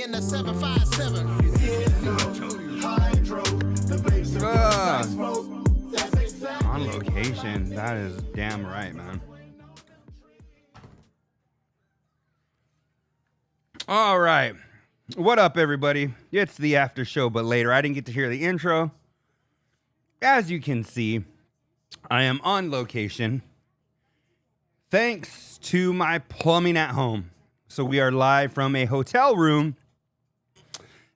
in the 757. On location. That is damn right, man. All right. What up, everybody? It's the after show, but later. I didn't get to hear the intro. As you can see, I am on location thanks to my plumbing at home. So we are live from a hotel room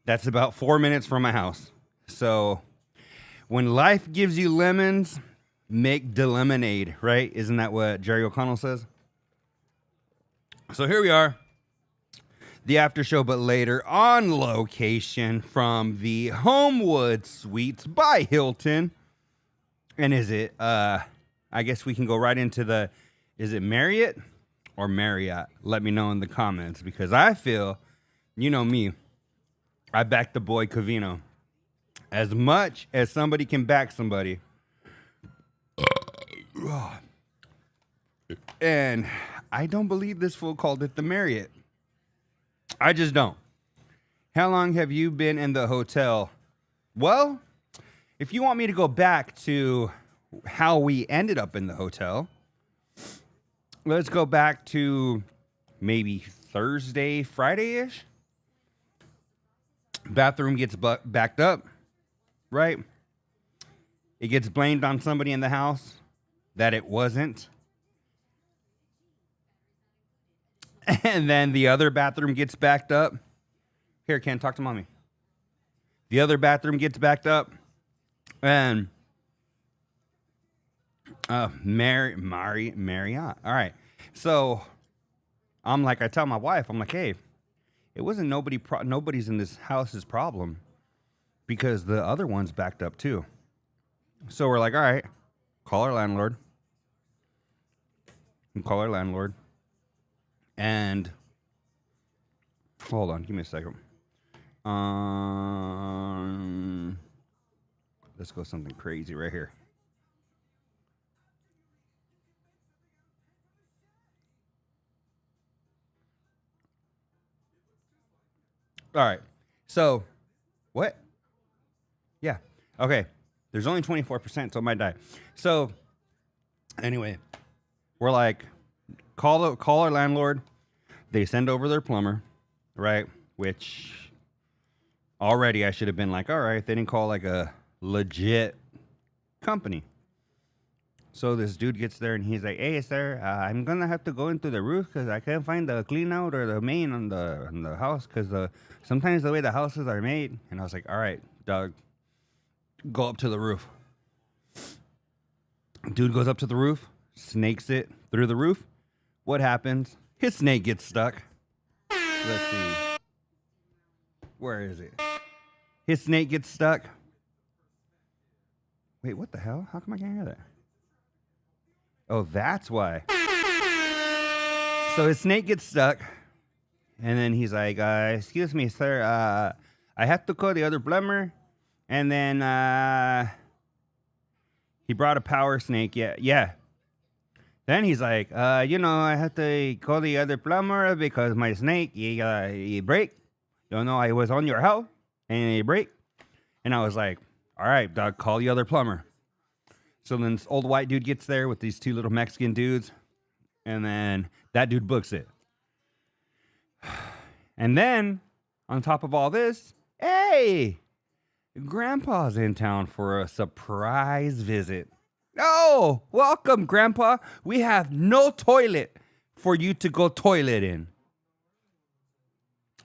that's about 4 minutes from my house. So when life gives you lemons, make the lemonade, right? Isn't that what Jerry O'Connell says? So here we are, the after show, but later, on location from the Homewood Suites by Hilton. And is it, I guess we can go right into the, is it Marriott or Marriott? Let me know in the comments, because I feel, you know me, I back the boy Covino. As much as somebody can back somebody. And I don't believe this fool called it the Marriott. I just don't. How long have you been in the hotel? Well, if you want me to go back to how we ended up in the hotel, let's go back to maybe Thursday, Friday-ish. Bathroom gets backed up, right? It gets blamed on somebody in the house that it wasn't. And then the other bathroom gets backed up. Here, Ken, talk to mommy. The other bathroom gets backed up. And Marriott. All right. So I'm like, I tell my wife, I'm like, hey, it wasn't nobody's in this house's problem, because the other one's backed up too. So we're like, all right, call our landlord. And hold on, give me a second. Let's go something crazy right here. All right. So, what? Yeah. Okay. There's only 24%, so it might die. So, anyway, we're like, call our landlord. They send over their plumber, right? Which already I should have been like, all right, they didn't call like a legit company. So this dude gets there and he's like, hey, sir, I'm going to have to go into the roof because I can't find the clean out or the main on the house, because sometimes the way the houses are made. And I was like, all right, dog, go up to the roof. Dude goes up to the roof, snakes it through the roof. What happens? His snake gets stuck. Let's see. Where is it? His snake gets stuck. Wait, what the hell? How come I can't hear that? Oh, that's why. So his snake gets stuck. And then he's like, excuse me, sir. I have to call the other plumber. And then he brought a power snake. Yeah. Then he's like, I have to call the other plumber because my snake, he break. I was on your house and he break. And I was like, all right, dog, call the other plumber. So then this old white dude gets there with these two little Mexican dudes. And then that dude books it. And then, on top of all this, hey, Grandpa's in town for a surprise visit. Oh, welcome, Grandpa. We have no toilet for you to go toilet in.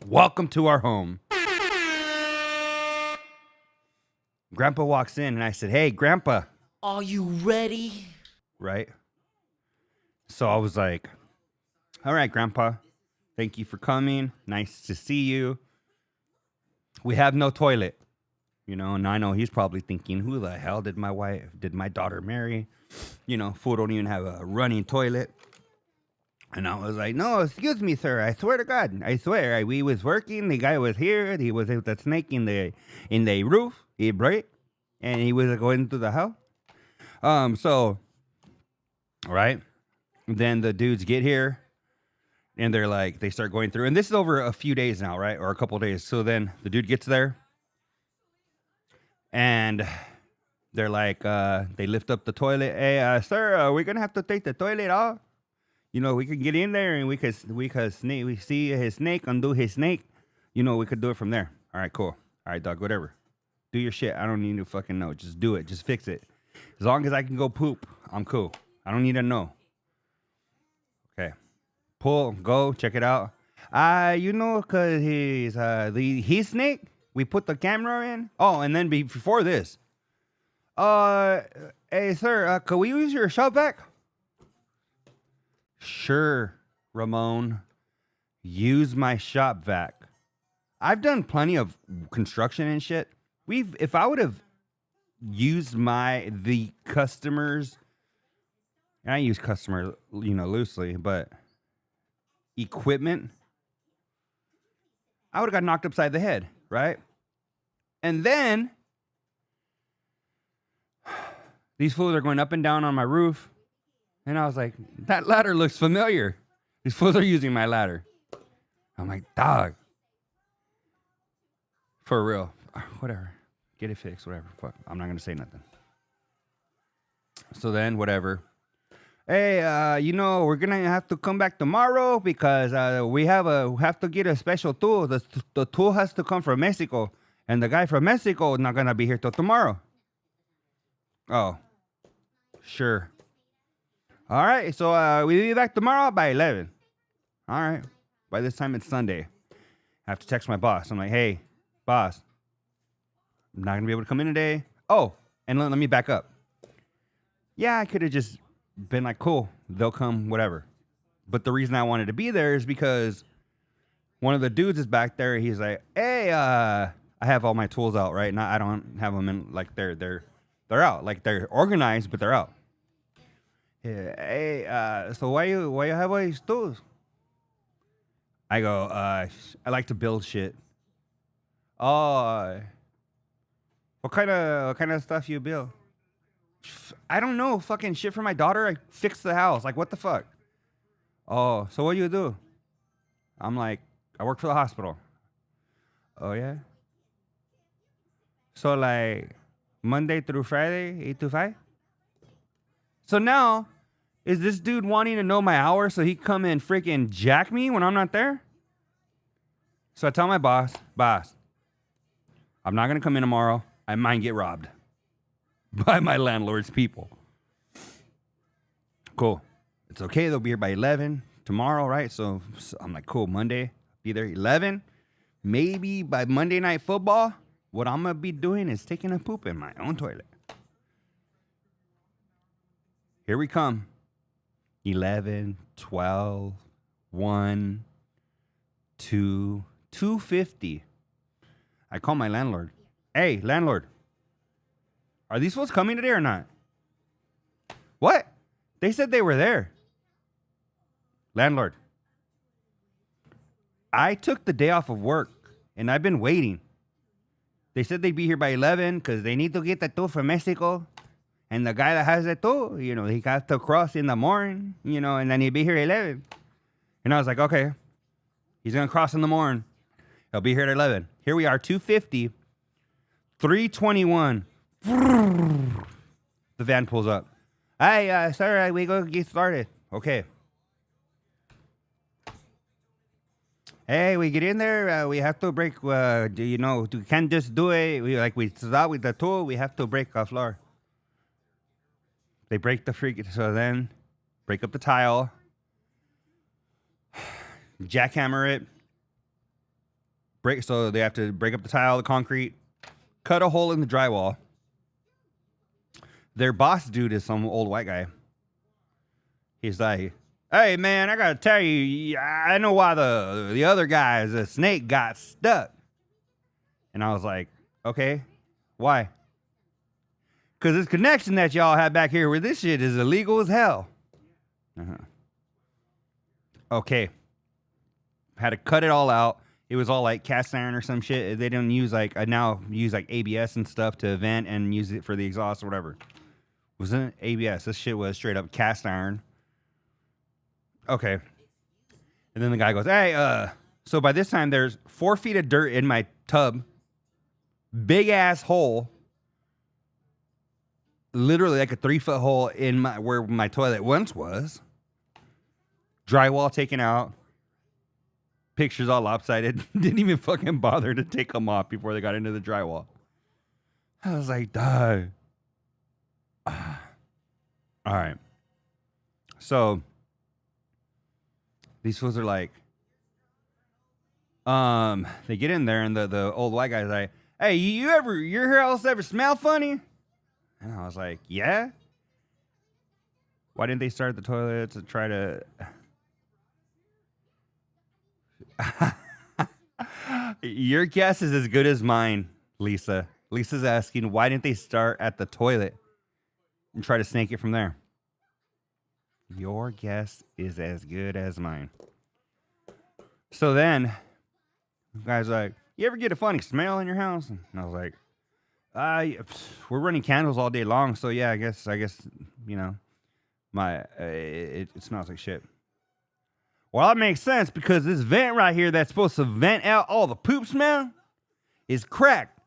Welcome to our home. Grandpa walks in and I said, hey, Grandpa. Are you ready? Right? So I was like, all right, Grandpa. Thank you for coming. Nice to see you. We have no toilet. And I know he's probably thinking, who the hell did my daughter marry? Fool don't even have a running toilet. And I was like, no, excuse me, sir. I swear to God. I swear. We was working. The guy was here. He was with the snake in the roof. He broke. And he was going through the house. So, right. Then the dudes get here. And they're like, they start going through, and this is over a few days now, right? Or a couple of days. So then the dude gets there, and they're like, they lift up the toilet. Hey, sir, we're gonna have to take the toilet off. You know, we can get in there and we could snake. We see his snake, undo his snake. You know, we could do it from there. All right, cool. All right, dog, whatever. Do your shit. I don't need to fucking know. Just do it. Just fix it. As long as I can go poop, I'm cool. I don't need to know. Okay. Pull, go, check it out. You know, cause his snake, we put the camera in. Oh, and then before this, hey sir, could we use your shop vac? Sure, Ramon. Use my shop vac. I've done plenty of construction and shit. If I would have used the customers, and I use customer, you know, loosely, but equipment, I would have got knocked upside the head, right? And then these fools are going up and down on my roof, and I was like, that ladder looks familiar. These fools are using my ladder. I'm like, dog. For real. Whatever. Get it fixed, whatever. Fuck. I'm not going to say nothing. So then, whatever. Hey, you know, we're going to have to come back tomorrow because we have to get a special tool. The tool has to come from Mexico. And the guy from Mexico is not going to be here till tomorrow. Oh. Sure. All right. So we'll be back tomorrow by 11. All right. By this time, it's Sunday. I have to text my boss. I'm like, hey, boss, I'm not going to be able to come in today. Oh, and let me back up. Yeah, I could have just been like, cool, they'll come, whatever. But the reason I wanted to be there is because one of the dudes is back there. He's like, hey, I have all my tools out, right? Now I don't have them in, like, they're out. Like, they're organized, but they're out. Yeah, hey, so why you have all these tools? I go, I like to build shit. Oh, what kind of stuff you build? I don't know. Fucking shit for my daughter. I fixed the house. Like, what the fuck? Oh, so what do you do? I'm like, I work for the hospital. Oh, yeah? So, like, Monday through Friday, 8 to 5? So now, is this dude wanting to know my hours so he can come and freaking jack me when I'm not there? So I tell my boss, I'm not going to come in tomorrow. I might get robbed by my landlord's people. Cool. It's okay. They'll be here by 11 tomorrow, right? So I'm like, cool, Monday, be there 11. Maybe by Monday Night Football, what I'm going to be doing is taking a poop in my own toilet. Here we come. 11, 12, 1, 2, 2:50. I call my landlord. Hey, landlord. Are these fools coming today or not? What? They said they were there. Landlord. I took the day off of work and I've been waiting. They said they'd be here by 11 because they need to get the tool from Mexico. And the guy that has the tool, you know, he got to cross in the morning, you know, and then he'd be here at 11. And I was like, okay, he's going to cross in the morning. He'll be here at 11. Here we are, 2:50, 3:21. The van pulls up. Hey, sir, we go get started. Okay. Hey, we get in there. We have to break. You know, we can't just do it. We start with the tool. We have to break a floor. They break the freaking. So then, break up the tile. Jackhammer it. So they have to break up the tile, the concrete, cut a hole in the drywall. Their boss dude is some old white guy. He's like, hey, man, I got to tell you, I know why the other guys, the snake got stuck. And I was like, okay, why? Because this connection that y'all have back here with this shit is illegal as hell. Okay. Had to cut it all out. It was all like cast iron or some shit. They didn't use like, I now use like ABS and stuff to vent and use it for the exhaust or whatever. Wasn't it ABS? This shit was straight up cast iron. Okay. And then the guy goes, hey, so by this time there's 4 feet of dirt in my tub, big ass hole, literally like a 3-foot hole in where my toilet once was, drywall taken out, pictures all lopsided. Didn't even fucking bother to take them off before they got into the drywall. I was like, dog. All right. So these fools are like, they get in there and the old white guy's like, hey, your house ever smell funny? And I was like, yeah. Why didn't they start the toilet to try to... Your guess is as good as mine, Lisa. Lisa's asking, why didn't they start at the toilet and try to snake it from there? Your guess is as good as mine. So then, the guy's like, you ever get a funny smell in your house? And I was like, we're running candles all day long, so yeah, I guess, you know, it smells like shit. Well, that makes sense because this vent right here that's supposed to vent out all the poop smell is cracked.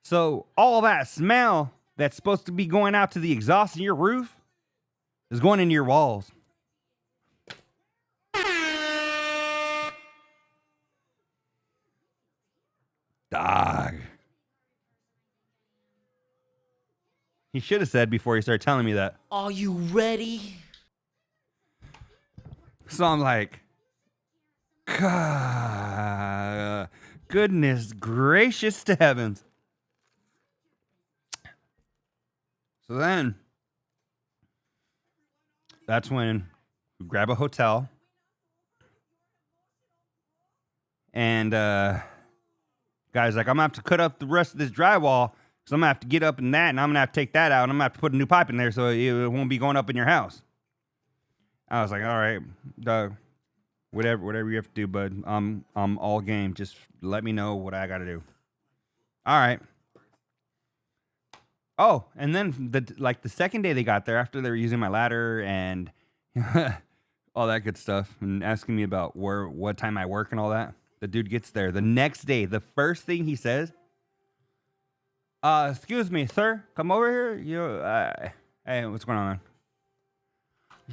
So all that smell that's supposed to be going out to the exhaust in your roof is going into your walls. Dog. He should have said before he started telling me that. Are you ready? So I'm like, God, goodness gracious to heavens. So then, that's when we grab a hotel. And guy's like, I'm going to have to cut up the rest of this drywall because I'm going to have to get up in that and I'm going to have to take that out and I'm going to have to put a new pipe in there so it won't be going up in your house. I was like, all right, Doug, whatever you have to do, bud. I'm all game. Just let me know what I got to do. All right. Oh, and then the second day they got there, after they were using my ladder and all that good stuff and asking me about what time I work and all that, the dude gets there. The next day, the first thing he says, excuse me, sir, come over here. Hey, what's going on?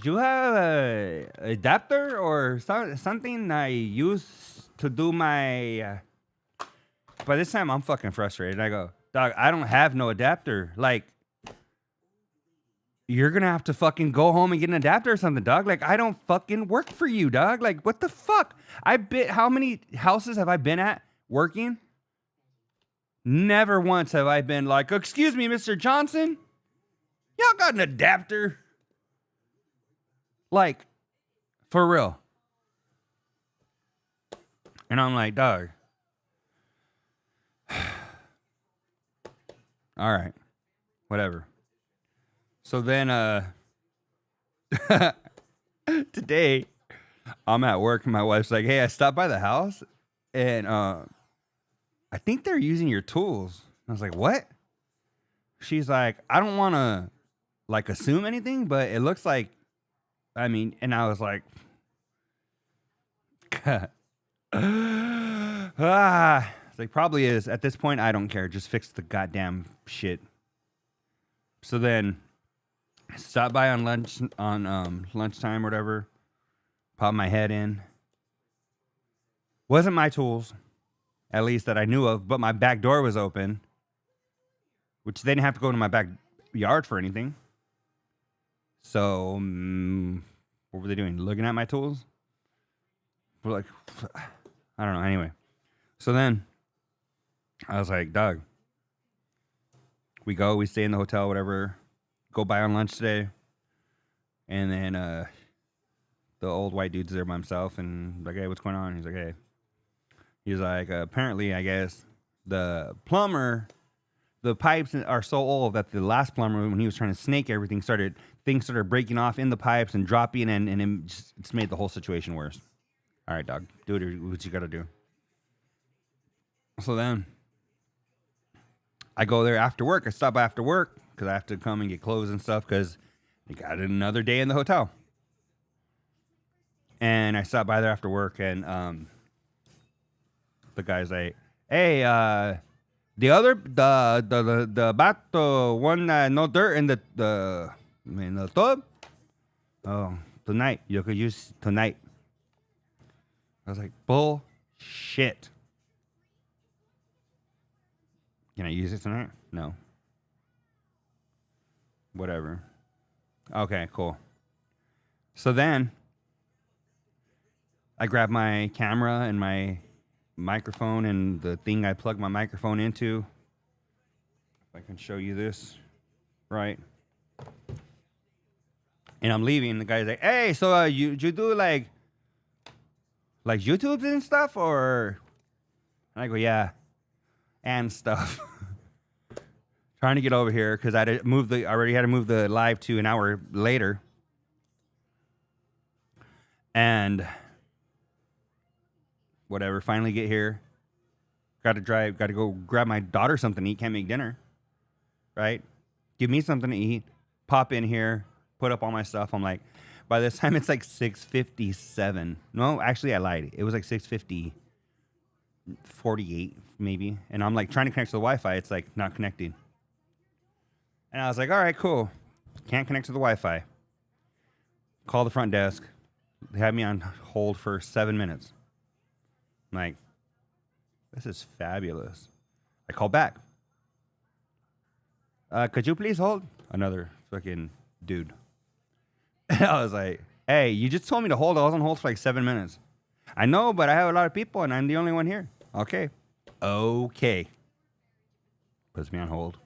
Do you have a adapter or something I use to do my... By this time, I'm fucking frustrated. I go, dog, I don't have no adapter. Like, you're going to have to fucking go home and get an adapter or something, dog. Like, I don't fucking work for you, dog. Like, what the fuck? How many houses have I been at working? Never once have I been like, excuse me, Mr. Johnson? Y'all got an adapter? Like, for real. And I'm like, dog. All right. Whatever. So then, today, I'm at work and my wife's like, hey, I stopped by the house and, I think they're using your tools. I was like, what? She's like, I don't want to, like, assume anything, but it looks like, I mean, and I was like, it's like, probably is. At this point, I don't care. Just fix the goddamn shit. So then, I stopped by on lunchtime or whatever. Popped my head in. Wasn't my tools, at least that I knew of, but my back door was open, which they didn't have to go to my backyard for anything. So, what were they doing? Looking at my tools? We're like, I don't know. Anyway, so then I was like, Doug, we stay in the hotel, whatever, go by on lunch today. And then the old white dude's there by himself and like, hey, what's going on? He's like, hey. He's like, apparently, I guess, the plumber, the pipes are so old that the last plumber, when he was trying to snake everything, things started breaking off in the pipes and dropping, and it's made the whole situation worse. All right, dog, do what you got to do. So then, I go there after work. I stop by after work because I have to come and get clothes and stuff because I got another day in the hotel. And I stopped by there after work, and the guy's like, "Hey, the vato one no dirt in the tub. Oh, tonight you could use tonight." I was like, "Bullshit. Can I use it tonight? No. Whatever. Okay, cool." So then I grabbed my camera and my microphone and the thing I plugged my microphone into. If I can show you this, right? And I'm leaving. The guy's like, "Hey, so you do like YouTubes and stuff, or?" And I go, "Yeah, and stuff." Trying to get over here because I already had to move the live to an hour later. And whatever, finally get here. Got to go grab my daughter something to eat. Can't make dinner, right? Give me something to eat. Pop in here, put up all my stuff. I'm like, by this time it's like 6:57. No, actually I lied. It was like 6:48 maybe. And I'm like trying to connect to the Wi-Fi. It's like not connecting. And I was like, all right, cool. Can't connect to the Wi-Fi. Call the front desk. They had me on hold for 7 minutes. I'm like, this is fabulous. I call back. Could you please hold? Another fucking dude. And I was like, hey, you just told me to hold. I was on hold for like 7 minutes. I know, but I have a lot of people and I'm the only one here. Okay. Puts me on hold.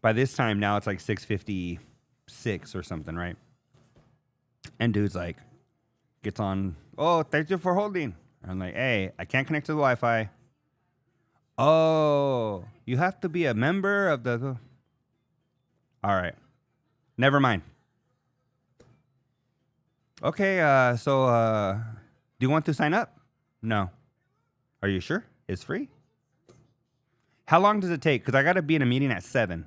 By this time now it's like 6:56 or something, right? And dude's like, gets on, "Oh, thank you for holding." I'm like, "Hey, I can't connect to the Wi-Fi." "Oh, you have to be a member of the..." All right. Never mind. "Okay, so do you want to sign up?" "No." "Are you sure? It's free?" "How long does it take? Because I got to be in a meeting at 7.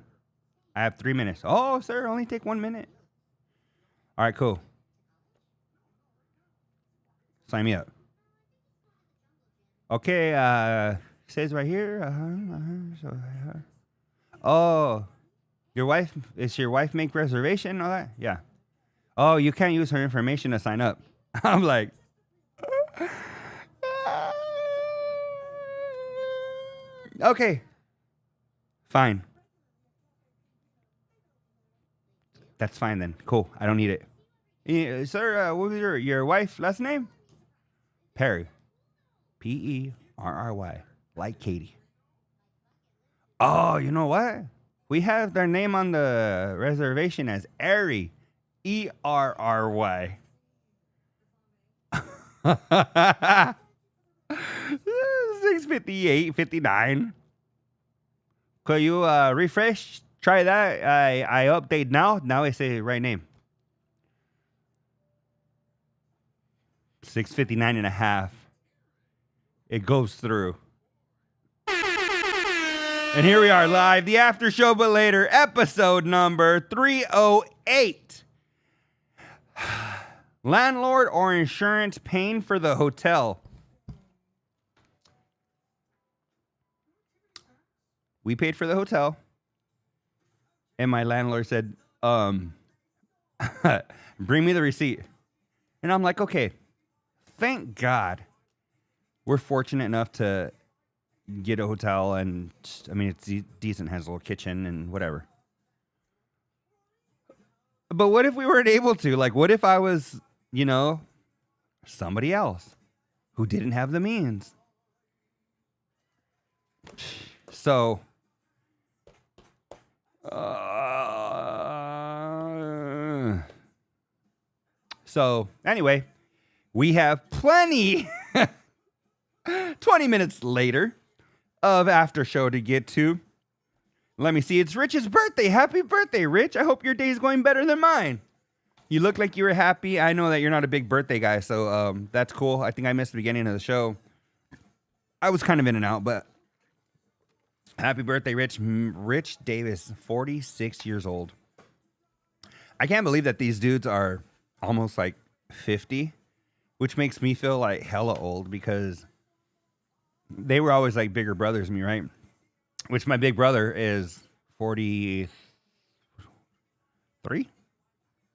I have 3 minutes." "Oh, sir, only take 1 minute." "All right, cool. Sign me up." "Okay, says right here. Oh, your wife make reservation? All that?" "Yeah." "Oh, you can't use her information to sign up." I'm like, okay, fine. That's fine then. Cool. I don't need it. "Yeah, sir, what was your wife's last name?" "Perry. Perry. Like Katie." "Oh, you know what? We have their name on the reservation as Erry. Erry." 6:58, 59. Could you refresh? Try that. I update now. Now I say the right name. 6:59 and a half. It goes through. And here we are live, the after show, but later, episode number 308. Landlord or insurance paying for the hotel? We paid for the hotel. And my landlord said, bring me the receipt. And I'm like, okay, thank God we're fortunate enough to get a hotel, and I mean, it's decent, has a little kitchen and whatever. But what if we weren't able to? Like, what if I was, somebody else who didn't have the means? So, anyway, we have plenty 20 minutes later of after show to get to. Let me see. It's Rich's birthday. Happy birthday, Rich. I hope your day's going better than mine. You look like you were happy. I know that you're not a big birthday guy, so that's cool. I think I missed the beginning of the show. I was kind of in and out, but happy birthday, Rich. Rich Davis, 46 years old. I can't believe that these dudes are almost like 50, which makes me feel like hella old because they were always like bigger brothers than me, right? Which my big brother is 43,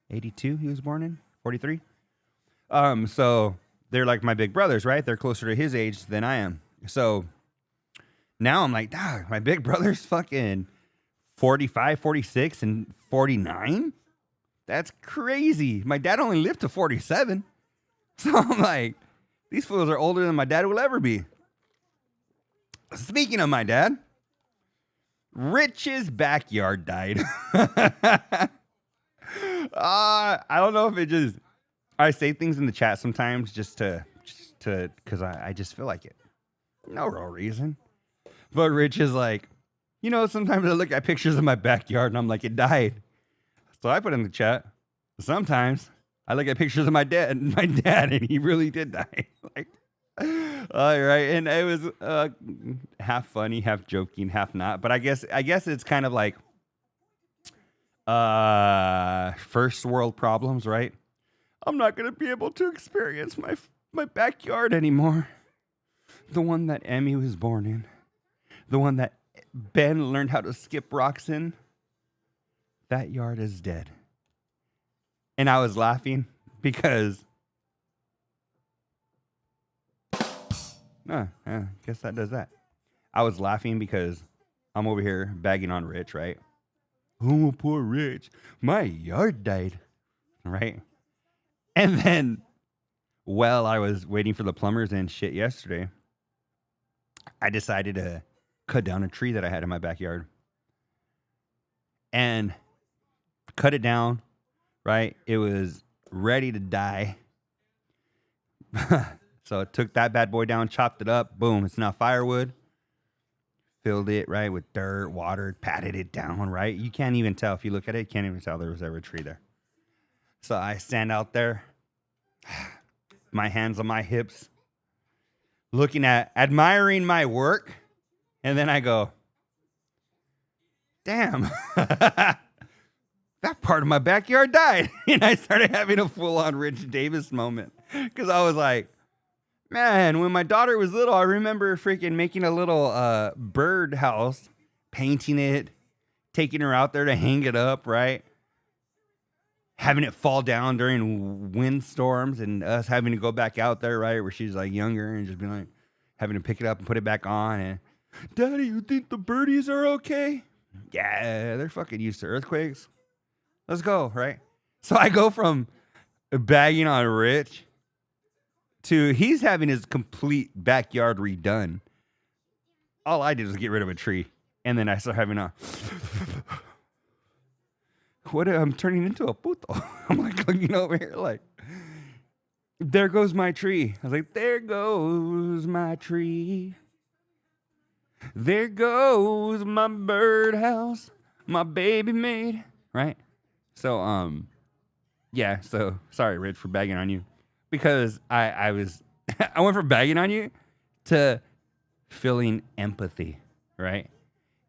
82. He was born in 43. So they're like my big brothers, right? They're closer to his age than I am. So now I'm like, dog, my big brother's fucking 45, 46, and 49. That's crazy. My dad only lived to 47. So I'm like, these fools are older than my dad will ever be. Speaking of my dad, Rich's backyard died. I don't know if it just, I say things in the chat sometimes just to, because I just feel like it. No real reason. But Rich is like, you know, sometimes I look at pictures of my backyard and I'm like, it died. So I put in the chat, sometimes I look at pictures of my dad and he really did die. Like, all right. And it was half funny, half joking, half not. But I guess it's kind of like first world problems, right? I'm not going to be able to experience my backyard anymore. The one that Emmy was born in. The one that Ben learned how to skip rocks in. That yard is dead. And I was laughing because I guess that does that. I was laughing because I'm over here bagging on Rich, right? Oh, poor Rich. My yard died. Right? And then, while I was waiting for the plumbers and shit yesterday, I decided to cut down a tree that I had in my backyard. And cut it down, right? It was ready to die. So I took that bad boy down, chopped it up. Boom, it's now firewood. Filled it, right, with dirt, watered, patted it down, right? You can't even tell. If you look at it, you can't even tell there was ever a tree there. So I stand out there, my hands on my hips, admiring my work. And then I go, damn, that part of my backyard died. And I started having a full-on Rich Davis moment. Because I was like, man, when my daughter was little, I remember freaking making a little bird house, painting it, taking her out there to hang it up, right? Having it fall down during windstorms and us having to go back out there, right? Where she's like younger and just being like, having to pick it up and put it back on. And, Daddy, you think the birdies are okay? Yeah, they're fucking used to earthquakes. Let's go, right? So I go from bagging on Rich to he's having his complete backyard redone. All I did was get rid of a tree. And then I start having I'm turning into a puto. I'm like looking over here like, there goes my tree. I was like, there goes my tree. There goes my birdhouse, my baby made. Right? So, yeah. So, sorry, Rich, for bagging on you. Because I went from bagging on you to feeling empathy, right?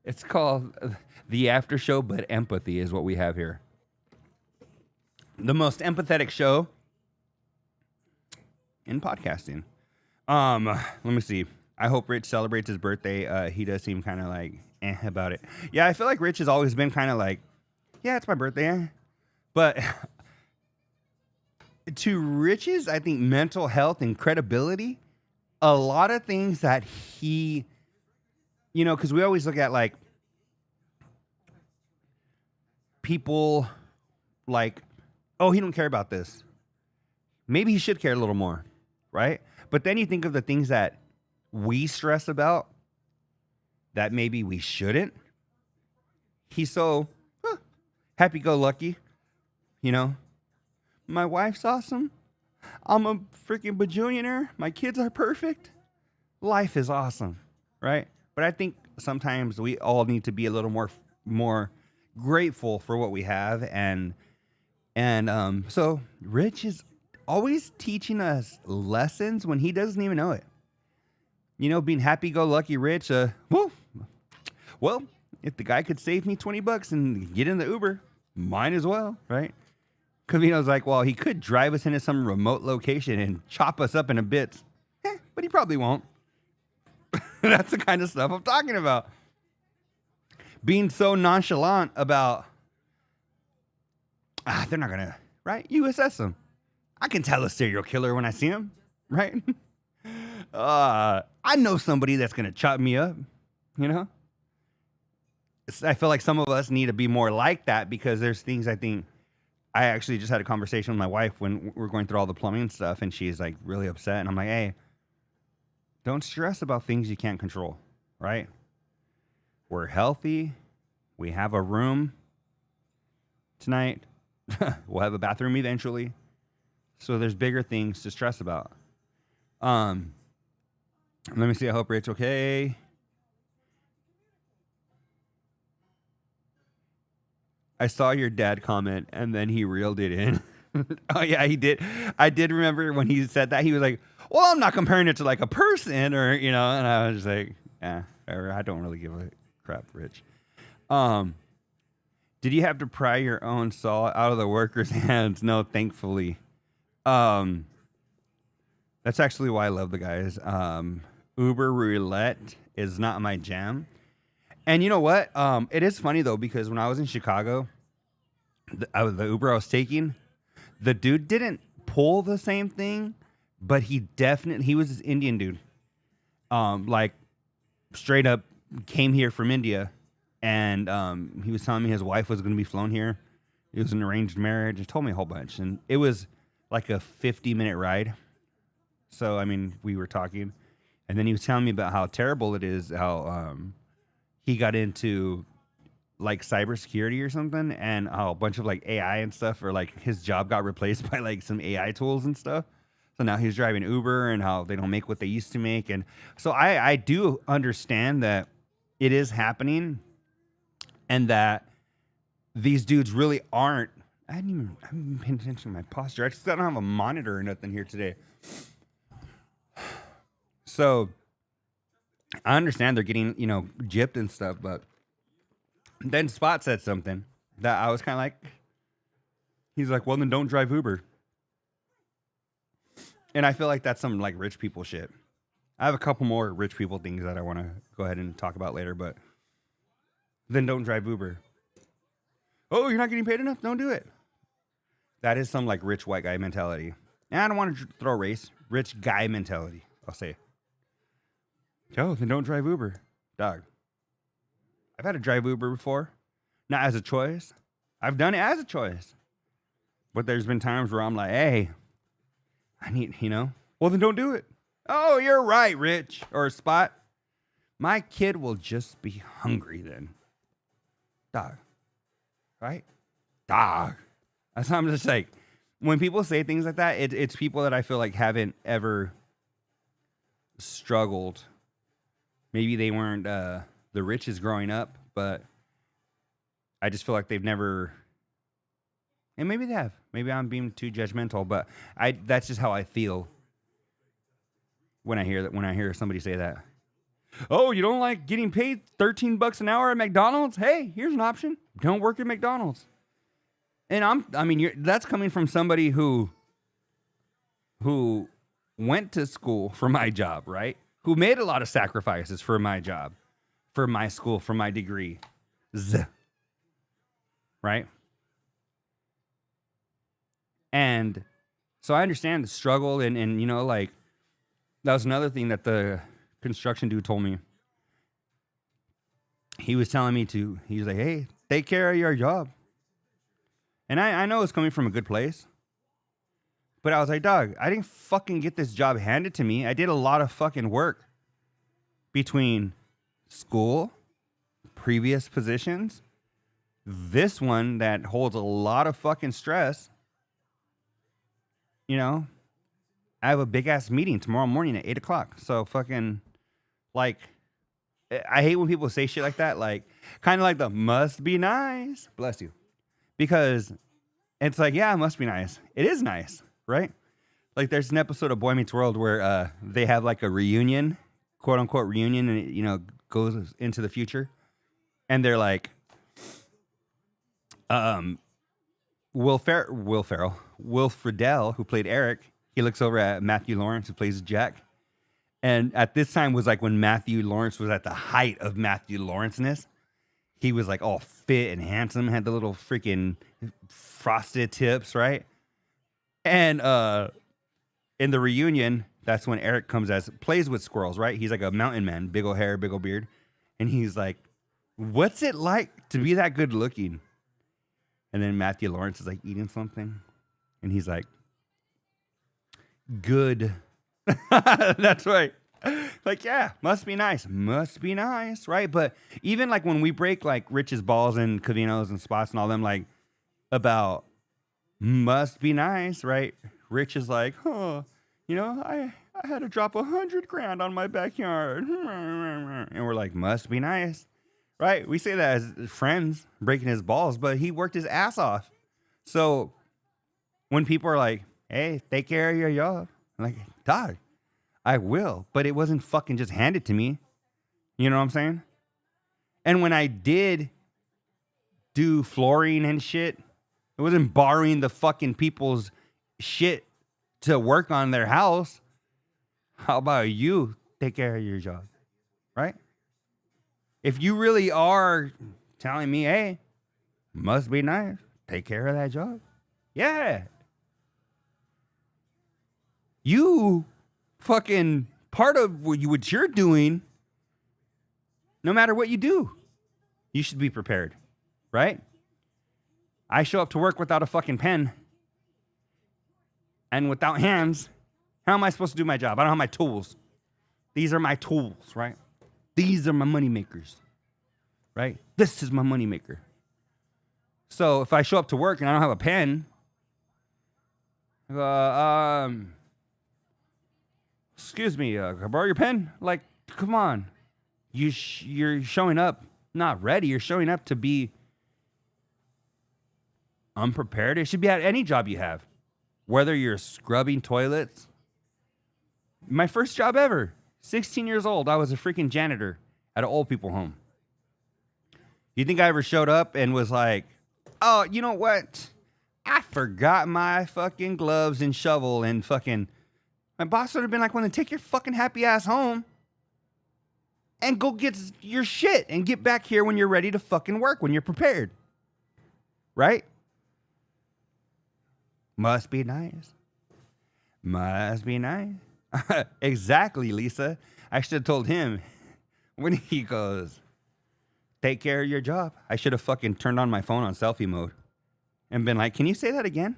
It's called the after show, but empathy is what we have here. The most empathetic show in podcasting. Let me see. I hope Rich celebrates his birthday. He does seem kind of like about it. Yeah, I feel like Rich has always been kind of like, yeah, it's my birthday. But to Rich's, I think, mental health and credibility, a lot of things that he, you know, because we always look at like people like, oh, he don't care about this. Maybe he should care a little more, right? But then you think of the things that we stress about that maybe we shouldn't. He's so happy-go-lucky, you know. My wife's awesome. I'm a freaking bajillionaire. My kids are perfect. Life is awesome, right? But I think sometimes we all need to be a little more grateful for what we have, and so Rich is always teaching us lessons when he doesn't even know it. You know, being happy-go-lucky Rich. Well, if the guy could save me $20 and get in the Uber, might as well, right? Cavino's like, well, he could drive us into some remote location and chop us up into bits. But he probably won't. That's the kind of stuff I'm talking about. Being so nonchalant about, they're not going to, right? You assess them. I can tell a serial killer when I see him, right? I know somebody that's going to chop me up, you know? I feel like some of us need to be more like that because there's things I think. I actually just had a conversation with my wife when we're going through all the plumbing stuff, and she's like really upset. And I'm like, hey, don't stress about things you can't control, right? We're healthy. We have a room tonight. We'll have a bathroom eventually. So there's bigger things to stress about. Let me see. I hope Rich okay. I saw your dad comment, and then he reeled it in. Oh, yeah, he did. I did remember when he said that. He was like, well, I'm not comparing it to, like, a person or, you know, and I was just like, I don't really give a crap, Rich. Did you have to pry your own saw out of the worker's hands? No, thankfully. That's actually why I love the guys. Uber Roulette is not my jam. And you know what? It is funny, though, because when I was in Chicago, the Uber I was taking, the dude didn't pull the same thing, but he was this Indian dude. Like, straight up came here from India, and he was telling me his wife was going to be flown here. It was an arranged marriage. He told me a whole bunch, and it was like a 50-minute ride. So, I mean, we were talking, and then he was telling me about how terrible it is, how... he got into like cybersecurity or something, and a bunch of like AI and stuff, or like his job got replaced by like some AI tools and stuff. So now he's driving Uber, and how they don't make what they used to make. And so I do understand that it is happening, and that these dudes really aren't. I haven't been paying attention to my posture. I just don't have a monitor or nothing here today. So I understand they're getting, you know, gypped and stuff, but then Spot said something that I was kind of like, he's like, well, then don't drive Uber. And I feel like that's some like rich people shit. I have a couple more rich people things that I want to go ahead and talk about later, but then don't drive Uber. Oh, you're not getting paid enough? Don't do it. That is some like rich white guy mentality. And I don't want to throw race. Rich guy mentality, I'll say. Oh, then don't drive Uber. Dog. I've had to drive Uber before. Not as a choice. I've done it as a choice. But there's been times where I'm like, hey, I need, you know. Well, then don't do it. Oh, you're right, Rich. Or Spot. My kid will just be hungry then. Dog. Right? Dog. That's how I'm just like, when people say things like that, it's people that I feel like haven't ever struggled. Maybe they weren't the richest growing up, but I just feel like they've never, and maybe they have. Maybe I'm being too judgmental, but that's just how I feel when I hear somebody say that. Oh, you don't like getting paid $13 an hour at McDonald's? Hey, here's an option. Don't work at McDonald's. And that's coming from somebody who went to school for my job, right? Who made a lot of sacrifices for my job, for my school, for my degree. Right? And so I understand the struggle, and you know, like, that was another thing that the construction dude told me. He was telling me he was like, hey, take care of your job. And I know it's coming from a good place. But I was like, dog, I didn't fucking get this job handed to me. I did a lot of fucking work between school, previous positions, this one that holds a lot of fucking stress. You know, I have a big ass meeting tomorrow morning at 8 o'clock. So fucking, like, I hate when people say shit like that. Like, kind of like the must be nice. Bless you. Because it's like, yeah, it must be nice. It is nice. Right? Like, there's an episode of Boy Meets World where they have like a reunion, quote unquote reunion, and it, you know, goes into the future. And they're like, Will Friedle, who played Eric, he looks over at Matthew Lawrence, who plays Jack. And at this time was like when Matthew Lawrence was at the height of Matthew Lawrence-ness. He was like all fit and handsome, had the little freaking frosted tips, right? And in the reunion, that's when Eric plays with squirrels, right? He's like a mountain man, big old hair, big old beard. And he's like, what's it like to be that good looking? And then Matthew Lawrence is like eating something. And he's like, good. That's right. Like, yeah, must be nice. Must be nice, right? But even like when we break like Rich's balls and Cavino's and Spots and all them, like about must be nice, right? Rich is like, oh, you know, I had to drop $100,000 on my backyard. And we're like, must be nice, right? We say that as friends breaking his balls, but he worked his ass off. So when people are like, hey, take care of your job, I'm like, dog, I will, but it wasn't fucking just handed to me. You know what I'm saying? And when I did do flooring and shit, it wasn't borrowing the fucking people's shit to work on their house. How about you take care of your job, right? If you really are telling me, hey, must be nice, take care of that job. Yeah. You fucking part of what you're doing, no matter what you do, you should be prepared, right? I show up to work without a fucking pen and without hands. How am I supposed to do my job? I don't have my tools. These are my tools, right? These are my money makers, right? This is my money maker. So if I show up to work and I don't have a pen, excuse me, can I borrow your pen? Like, come on. You're showing up not ready. You're showing up to be unprepared. It should be at any job you have. Whether you're scrubbing toilets. My first job ever. 16 years old. I was a freaking janitor at an old people home. You think I ever showed up and was like, oh, you know what? I forgot my fucking gloves and shovel and fucking... My boss would have been like, well, then take your fucking happy ass home and go get your shit and get back here when you're ready to fucking work, when you're prepared. Right? Must be nice. Must be nice. Exactly, Lisa. I should have told him when he goes, take care of your job. I should have fucking turned on my phone on selfie mode and been like, can you say that again?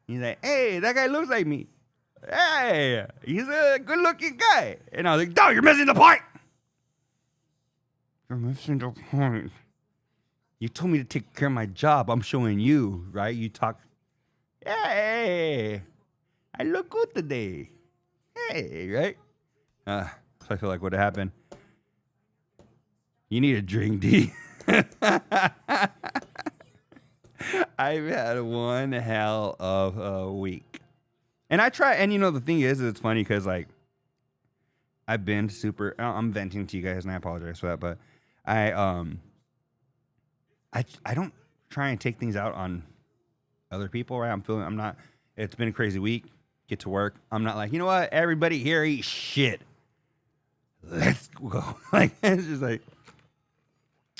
He's like, hey, that guy looks like me. Hey, he's a good-looking guy. And I was like, dog, you're missing the point. You're missing the point. You told me to take care of my job. I'm showing you, right? You talk, hey, I look good today. Hey, right? So I feel like what happened. You need a drink, D. I've had one hell of a week. And I try, and you know, the thing is it's funny because, like, I've been super, I'm venting to you guys, and I apologize for that, but I don't try and take things out on other people, right? I'm not, it's been a crazy week, get to work. I'm not like, you know what, everybody here eat shit. Let's go. Like, it's just like,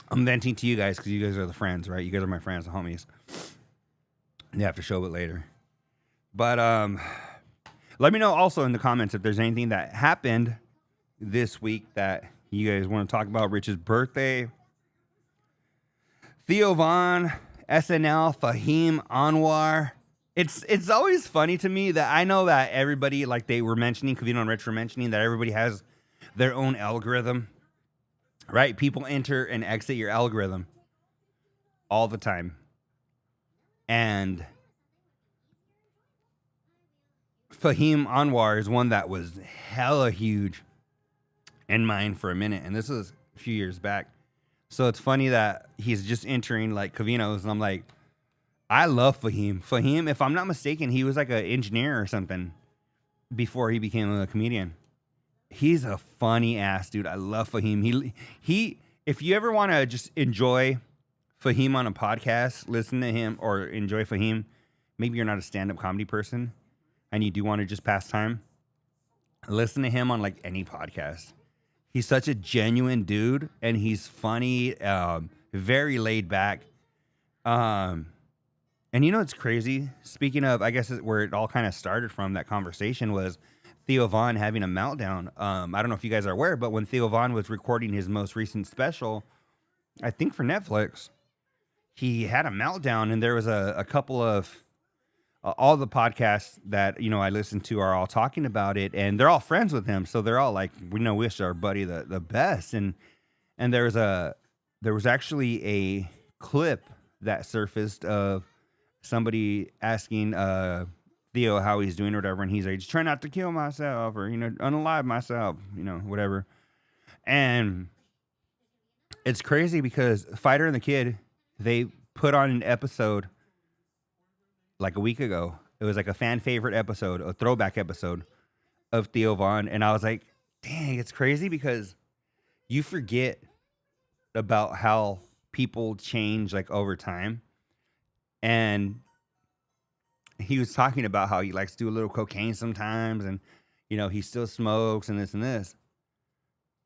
I'm venting to you guys because you guys are the friends, right? You guys are my friends, the homies. You have to show it later. But let me know also in the comments if there's anything that happened this week that you guys want to talk about. Rich's birthday. Theo Von, SNL, Fahim Anoir. It's always funny to me that I know that everybody, like they were mentioning, Cavino and Rich were mentioning, that everybody has their own algorithm, right? People enter and exit your algorithm all the time. And Fahim Anoir is one that was hella huge in mine for a minute. And this was a few years back. So it's funny that he's just entering like Cavino's. And I'm like, I love Fahim. Fahim, if I'm not mistaken, he was like an engineer or something before he became a comedian. He's a funny ass dude. I love Fahim. He if you ever want to just enjoy Fahim on a podcast, listen to him or enjoy Fahim. Maybe you're not a stand-up comedy person and you do want to just pass time. Listen to him on like any podcast. He's such a genuine dude and he's funny, very laid back. And you know what's crazy? Speaking of, I guess where it all kind of started from, that conversation was Theo Von having a meltdown. I don't know if you guys are aware, but when Theo Von was recording his most recent special, I think for Netflix, he had a meltdown, and there was a couple of all the podcasts that I listen to are all talking about it, and they're all friends with him, so they're all like, we wish our buddy the best. And there was actually a clip that surfaced of somebody asking Theo how he's doing or whatever, and he's like, just try not to kill myself or unalive myself, whatever. And it's crazy because Fighter and the Kid, they put on an episode like a week ago. It was like a fan favorite episode, a throwback episode of Theo Von. And I was like, dang, it's crazy because you forget about how people change like over time. And he was talking about how he likes to do a little cocaine sometimes. And, he still smokes and this and this.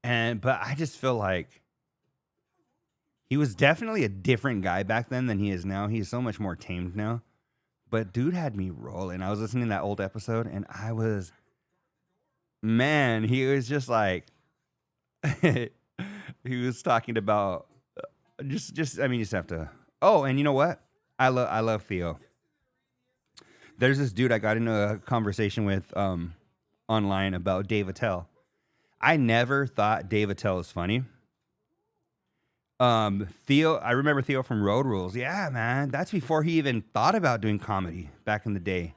But I just feel like he was definitely a different guy back then than he is now. He's so much more tamed now. But dude had me rolling. I was listening to that old episode, and he was just like, he was talking about you just have to. Oh, and you know what? I love Theo. There's this dude I got into a conversation with online about Dave Attell. I never thought Dave Attell was funny. Theo, I remember Theo from Road Rules. Yeah, man. That's before he even thought about doing comedy back in the day.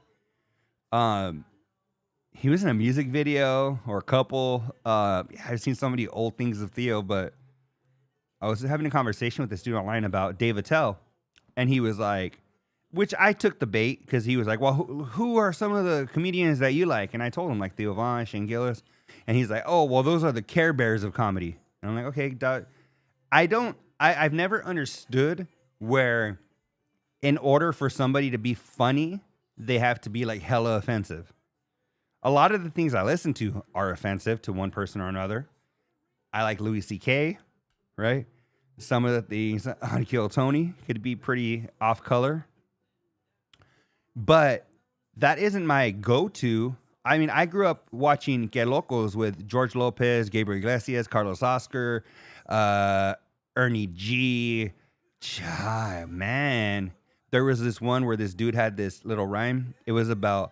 He was in a music video or a couple. I've seen so many old things of Theo, but I was having a conversation with this dude online about Dave Attell, and he was like, which I took the bait because he was like, well, who are some of the comedians that you like? And I told him like Theo Von, Shane Gillis, and he's like, oh, well, those are the Care Bears of comedy. And I'm like, okay, I've never understood where in order for somebody to be funny, they have to be like hella offensive. A lot of the things I listen to are offensive to one person or another. I like Louis C.K., right? Some of the things on Kill Tony could be pretty off color. But that isn't my go-to. I mean, I grew up watching Que Locos with George Lopez, Gabriel Iglesias, Carlos Oscar, Ernie G. Man, there was this one where this dude had this little rhyme. It was about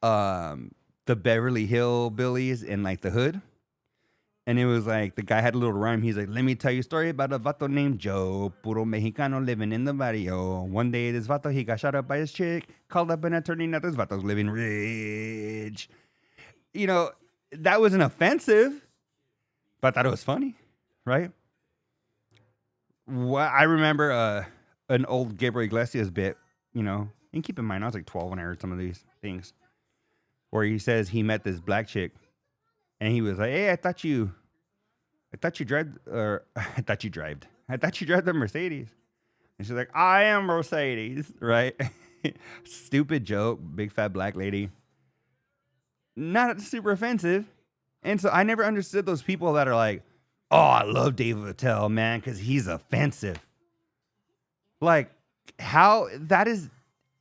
the Beverly Hillbillies in like the hood. And it was like, the guy had a little rhyme. He's like, let me tell you a story about a vato named Joe, puro Mexicano living in the barrio. One day this vato, he got shot up by his chick, called up an attorney, now this vato's living rich. That wasn't offensive, but I thought it was funny, right? Well, I remember an old Gabriel Iglesias bit, and keep in mind, I was like 12 when I heard some of these things, where he says he met this black chick, and he was like, hey, I thought you drive the Mercedes. And she's like, I am Mercedes, right? Stupid joke, big fat black lady. Not super offensive. And so I never understood those people that are like, oh, I love Dave Attell, man, because he's offensive. Like, how that is,